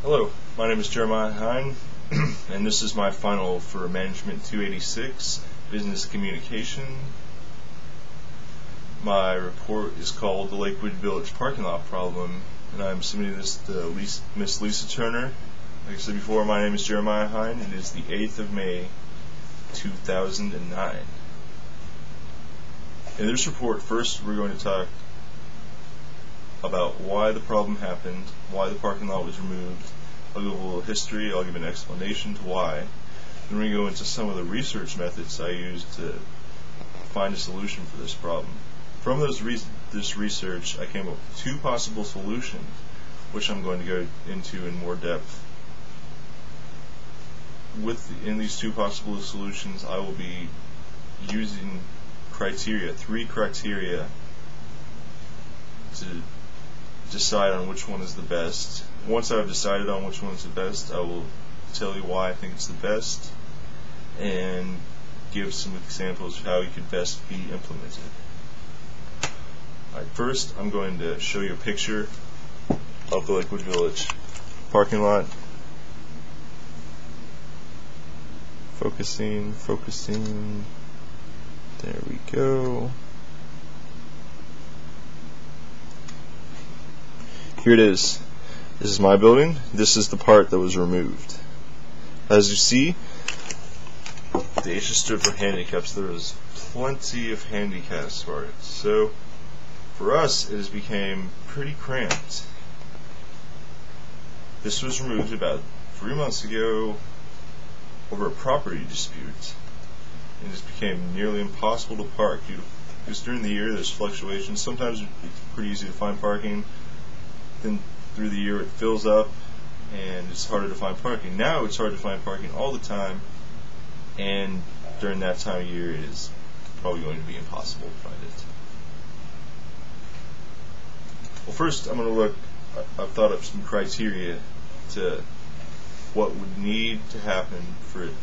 Hello, my name is Jeremiah Hine, and this is my final for Management 286, Business Communication. My report is called The Lakewood Village Parking Lot Problem, and I'm submitting this to Miss Lisa Turner. Like I said before, my name is Jeremiah Hine, and it is the 8th of May, 2009. In this report, first we're going to talk about why the problem happened, why the parking lot was removed. I'll give a little history, I'll give an explanation to why. Then we're going to go into some of the research methods I used to find a solution for this problem. From this research, I came up with two possible solutions, which I'm going to go into in more depth. In these two possible solutions, I will be using three criteria to decide on which one is the best. Once I've decided on which one is the best, I will tell you why I think it's the best and give some examples of how it could best be implemented. Alright, first I'm going to show you a picture of the Lakewood Village parking lot. Focusing. There we go. Here it is. This is my building. This is the part that was removed. As you see, the H stood for handicaps. There was plenty of handicap spots. So for us, it has become pretty cramped. This was removed about 3 months ago over a property dispute. And it became nearly impossible to park. Because during the year there's fluctuations. Sometimes it's pretty easy to find parking. Then through the year it fills up and it's harder to find parking. Now it's hard to find parking all the time, and during that time of year it is probably going to be impossible to find it. Well, first I'm going to look, I've thought up some criteria to what would need to happen for it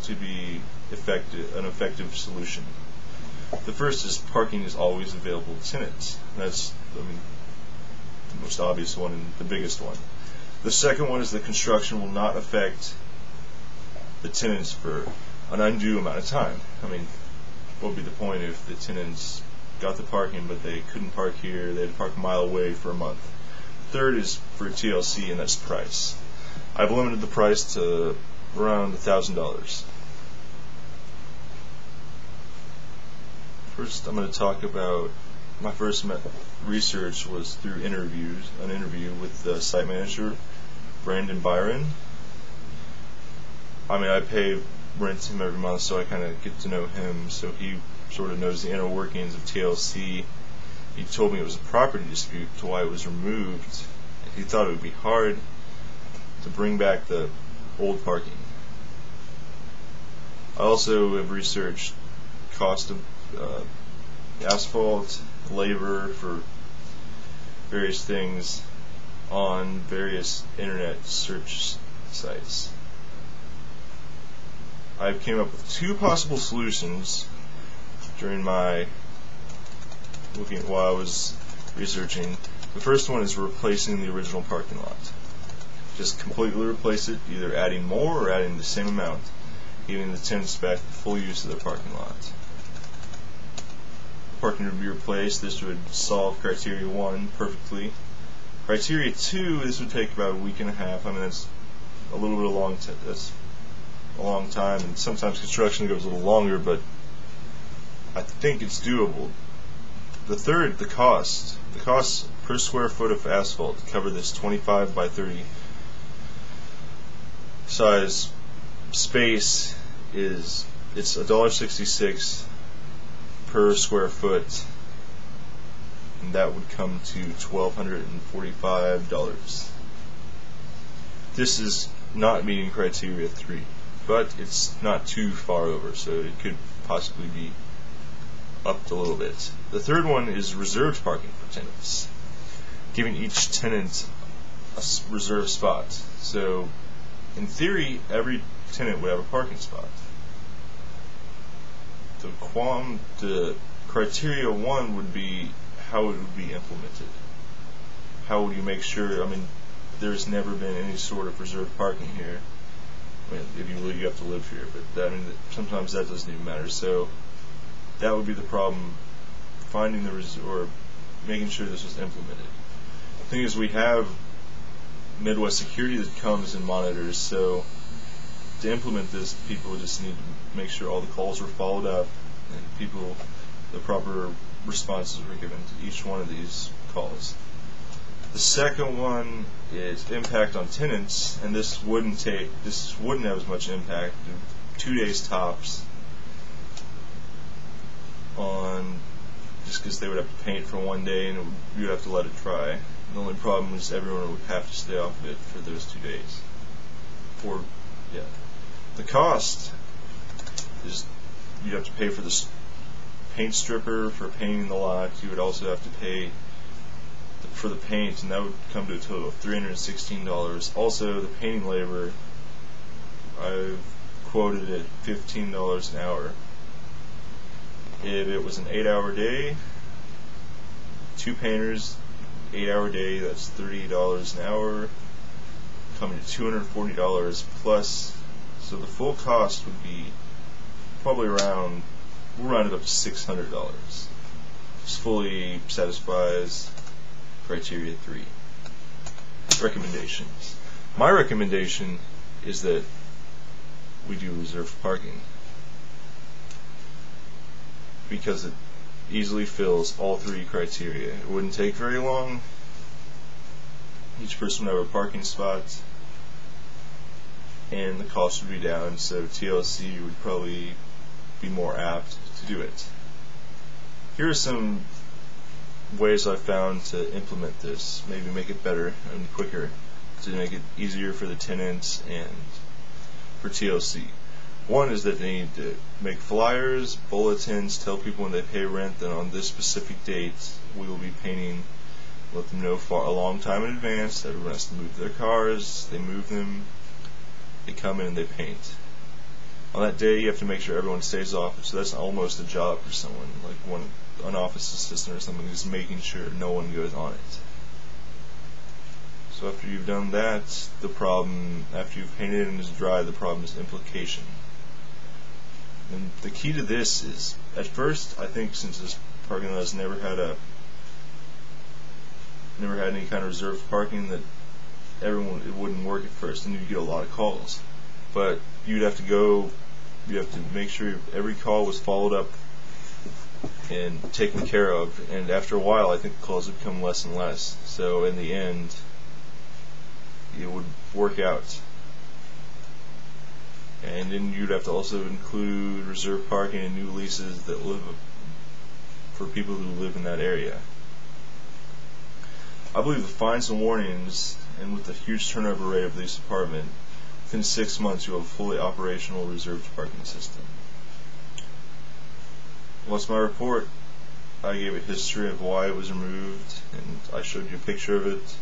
to be an effective solution. The first is parking is always available to tenants. That's, the most obvious one and the biggest one. The second one is the construction will not affect the tenants for an undue amount of time. What would be the point if the tenants got the parking but they couldn't park here, they had to park a mile away for a month? Third is for TLC, and that's price. I've limited the price to around $1,000. First, I'm going to talk about my first research was through an interview with the site manager, Brandon Byron. I pay rent to him every month, so I kind of get to know him, so he sort of knows the inner workings of TLC. He told me it was a property dispute to why it was removed. He thought it would be hard to bring back the old parking. I also have researched cost of asphalt, labor for various things on various internet search sites. I came up with two possible solutions during my while I was researching. The first one is replacing the original parking lot. Just completely replace it, either adding more or adding the same amount, giving the tenants back full use of the parking lot. Parking would be replaced. This would solve criteria 1 perfectly. Criteria 2, this would take about a week and a half. That's a little bit that's a long time, and sometimes construction goes a little longer, but I think it's doable. The third, the cost. The cost per square foot of asphalt to cover this 25 by 30 size space it's $1.66 per square foot, and that would come to $1,245. This is not meeting criteria 3, but it's not too far over, so it could possibly be upped a little bit. The third one is reserved parking for tenants, giving each tenant a reserved spot. So in theory, every tenant would have a parking spot. The criteria 1 would be how it would be implemented. How would you make sure, there's never been any sort of reserved parking here. I mean, if you have to live here, but sometimes that doesn't even matter. So that would be the problem, finding or making sure this was implemented. The thing is, we have Midwest Security that comes and monitors, so to implement this, people just need to make sure all the calls are followed up and the proper responses were given to each one of these calls. The second one is impact on tenants, and this wouldn't have as much impact, 2 days tops, on just because they would have to paint for 1 day and you'd have to let it dry. The only problem is everyone would have to stay off of it for those 2 days. The cost is you'd have to pay for the paint stripper for painting the lot. You would also have to pay for the paint, and that would come to a total of $316. Also, the painting labor, I've quoted at $15 an hour. If it was an 8-hour day, 2 painters, 8-hour day, that's $38 an hour, coming to $240 plus. So the full cost would be probably we'll round it up to $600. This fully satisfies criteria 3. Recommendations. My recommendation is that we do reserved parking, because it easily fills all 3 criteria. It wouldn't take very long. Each person would have a parking spot, and the cost would be down, so TLC would probably be more apt to do it. Here are some ways I've found to implement this, maybe make it better and quicker, to make it easier for the tenants and for TLC. One is that they need to make flyers, bulletins, tell people when they pay rent that on this specific date we will be painting, let them know a long time in advance. Everyone has to move their cars, they move them, they come in and they paint. On that day you have to make sure everyone stays off, so that's almost a job for someone, like an office assistant or something, who's making sure no one goes on it. So after you've done that, after you've painted it and it's dry, the problem is implication. And the key to this is, at first, I think since this parking lot has never had any kind of reserved parking, that it wouldn't work at first, and you'd get a lot of calls. But you'd have to make sure every call was followed up and taken care of, and after a while I think the calls would become less and less. So in the end, it would work out. And then you'd have to also include reserved parking in new leases for people who live in that area. I believe with fines and warnings, and with the huge turnover rate of the police department, within 6 months you'll have a fully operational reserved parking system. Once my report, I gave a history of why it was removed, and I showed you a picture of it.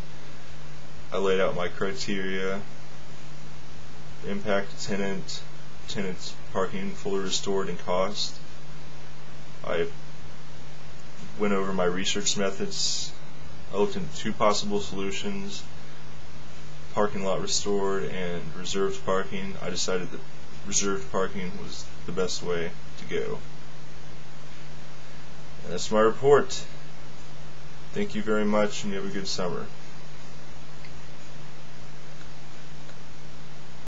I laid out my criteria: impact to tenants parking fully restored, and cost. I went over my research methods. I looked into 2 possible solutions: parking lot restored and reserved parking. I decided that reserved parking was the best way to go. And that's my report. Thank you very much, and you have a good summer.